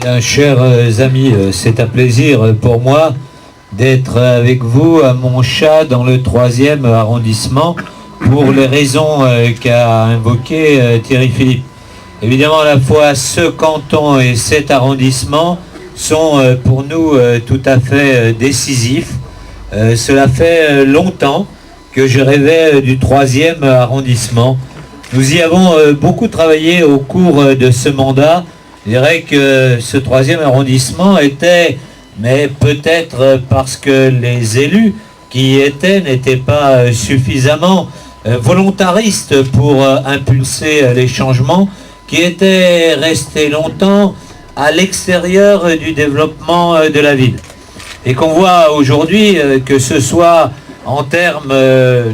Bien, chers amis, c'est un plaisir pour moi d'être avec vous à Montchat dans le 3e arrondissement pour les raisons qu'a invoquées Thierry Philippe. Évidemment, à la fois ce canton et cet arrondissement sont pour nous tout à fait décisifs. Cela fait longtemps que je rêvais du 3e arrondissement. Nous y avons beaucoup travaillé au cours de ce mandat. Je dirais que ce 3e arrondissement était, mais peut-être parce que les élus qui y étaient n'étaient pas suffisamment volontaristes pour impulser les changements, qui étaient restés longtemps à l'extérieur du développement de la ville. Et qu'on voit aujourd'hui, que ce soit en termes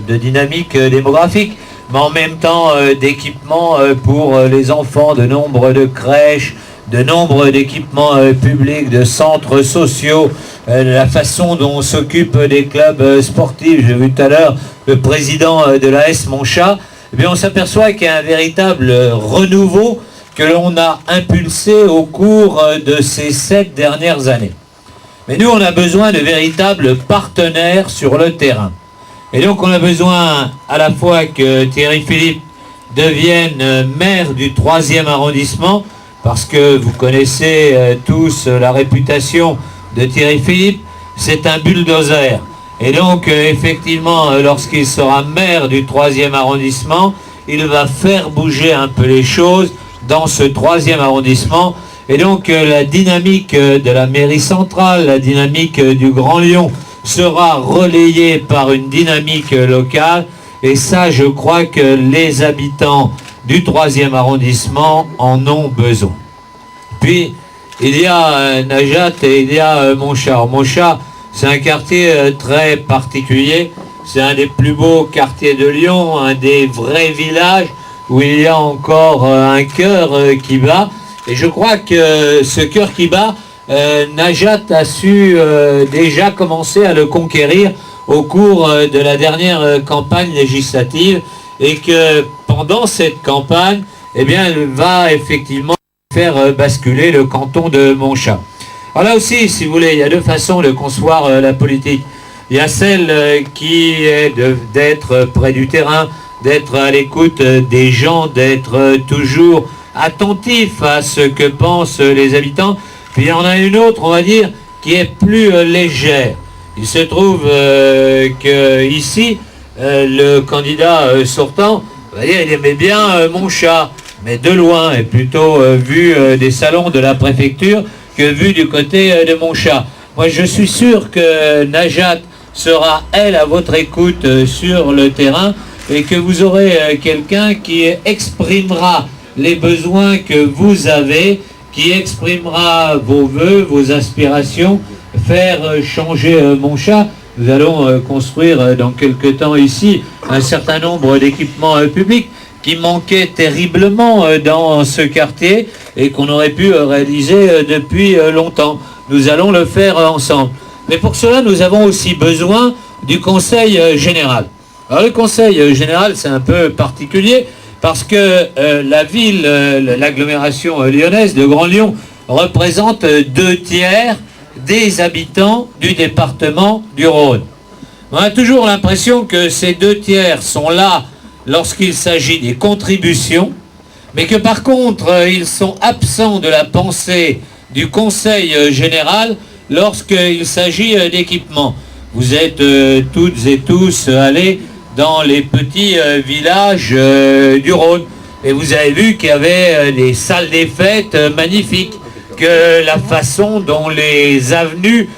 de dynamique démographique, mais en même temps d'équipements pour les enfants, de nombre de crèches, de nombre d'équipements publics, de centres sociaux, la façon dont on s'occupe des clubs sportifs. J'ai vu tout à l'heure le président de l'AS Montchat. Eh bien, on s'aperçoit qu'il y a un véritable renouveau que l'on a impulsé au cours de ces 7 dernières années. Mais nous, on a besoin de véritables partenaires sur le terrain. Et donc, on a besoin à la fois que Thierry Philippe devienne maire du 3e arrondissement, parce que vous connaissez tous la réputation de Thierry Philippe, c'est un bulldozer. Et donc, effectivement, lorsqu'il sera maire du 3e arrondissement, il va faire bouger un peu les choses dans ce 3e arrondissement. Et donc, la dynamique de la mairie centrale, la dynamique du Grand Lyon, sera relayée par une dynamique locale. Et ça, je crois que les habitants du 3e arrondissement en ont besoin. Puis, il y a Najat et il y a Montchat. Montchat, c'est un quartier très particulier. C'est un des plus beaux quartiers de Lyon, un des vrais villages où il y a encore un cœur qui bat. Et je crois que ce cœur qui bat, Najat a su déjà commencer à le conquérir au cours de la dernière campagne législative, et que pendant cette campagne, eh bien, elle va effectivement faire basculer le canton de Montchat. Alors là aussi, si vous voulez, il y a deux façons de concevoir la politique. Il y a celle qui est d'être près du terrain, d'être à l'écoute des gens, d'être toujours attentif à ce que pensent les habitants. Puis il y en a une autre, on va dire, qui est plus légère. Il se trouve que ici, le candidat sortant, on va dire, il aimait bien Montchat, mais de loin, et plutôt vu des salons de la préfecture que vu du côté de Montchat. Moi, je suis sûr que Najat sera, elle, à votre écoute sur le terrain, et que vous aurez quelqu'un qui exprimera les besoins que vous avez, qui exprimera vos voeux, vos aspirations, faire changer Montchat. Nous allons construire dans quelques temps ici un certain nombre d'équipements publics qui manquaient terriblement dans ce quartier et qu'on aurait pu réaliser depuis longtemps. Nous allons le faire ensemble. Mais pour cela, nous avons aussi besoin du Conseil général. Alors le Conseil général, c'est un peu particulier parce que la ville, l'agglomération lyonnaise de Grand Lyon représente 2/3 des habitants du département du Rhône. On a toujours l'impression que ces 2/3 sont là lorsqu'il s'agit des contributions, mais que par contre, ils sont absents de la pensée du Conseil général lorsqu'il s'agit d'équipements. Vous êtes toutes et tous allés dans les petits villages du Rhône, et vous avez vu qu'il y avait des salles des fêtes magnifiques, que la façon dont les avenues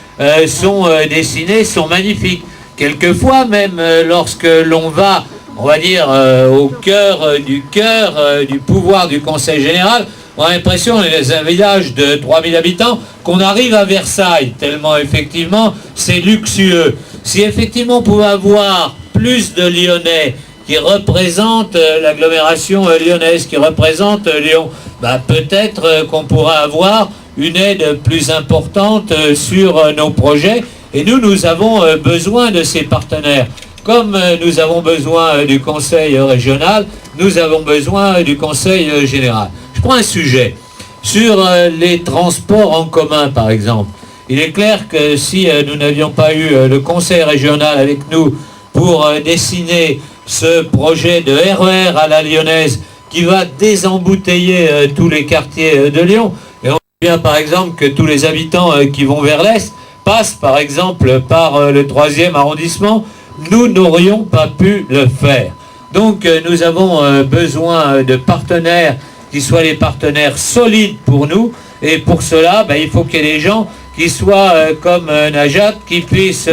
sont dessinées sont magnifiques. Quelquefois, même lorsque l'on va, on va dire, au cœur du pouvoir du Conseil général, on a l'impression, dans un village de 3000 habitants, qu'on arrive à Versailles, tellement effectivement c'est luxueux. Si effectivement on pouvait avoir plus de Lyonnais qui représentent l'agglomération lyonnaise, qui représentent Lyon, bah, peut-être qu'on pourra avoir une aide plus importante sur nos projets. Et nous avons besoin de ces partenaires. Comme nous avons besoin du Conseil régional, nous avons besoin du Conseil général. Je prends un sujet. Sur les transports en commun, par exemple, il est clair que si nous n'avions pas eu le conseil régional avec nous pour dessiner ce projet de RER à la lyonnaise qui va désembouteiller tous les quartiers de Lyon, et on voit bien par exemple que tous les habitants qui vont vers l'Est passent par exemple par le 3e arrondissement, nous n'aurions pas pu le faire. Donc nous avons besoin de partenaires qui soient les partenaires solides pour nous, et pour cela, il faut qu'il y ait des gens qui soient comme Najat, qui puissent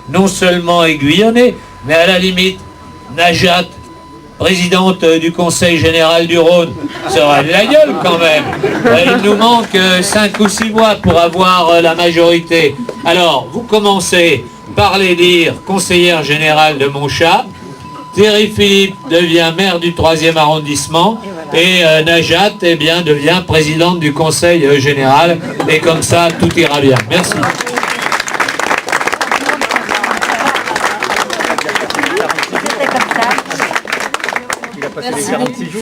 non seulement aiguillonner, mais à la limite, Najat, présidente du Conseil général du Rhône, sera de la gueule quand même. Il nous manque 5 ou 6 mois pour avoir la majorité. Alors, vous commencez par les dire conseillère générale de Montchat, Thierry Philippe devient maire du 3e arrondissement et Najat devient présidente du Conseil général. Et comme ça, tout ira bien. Merci. Merci.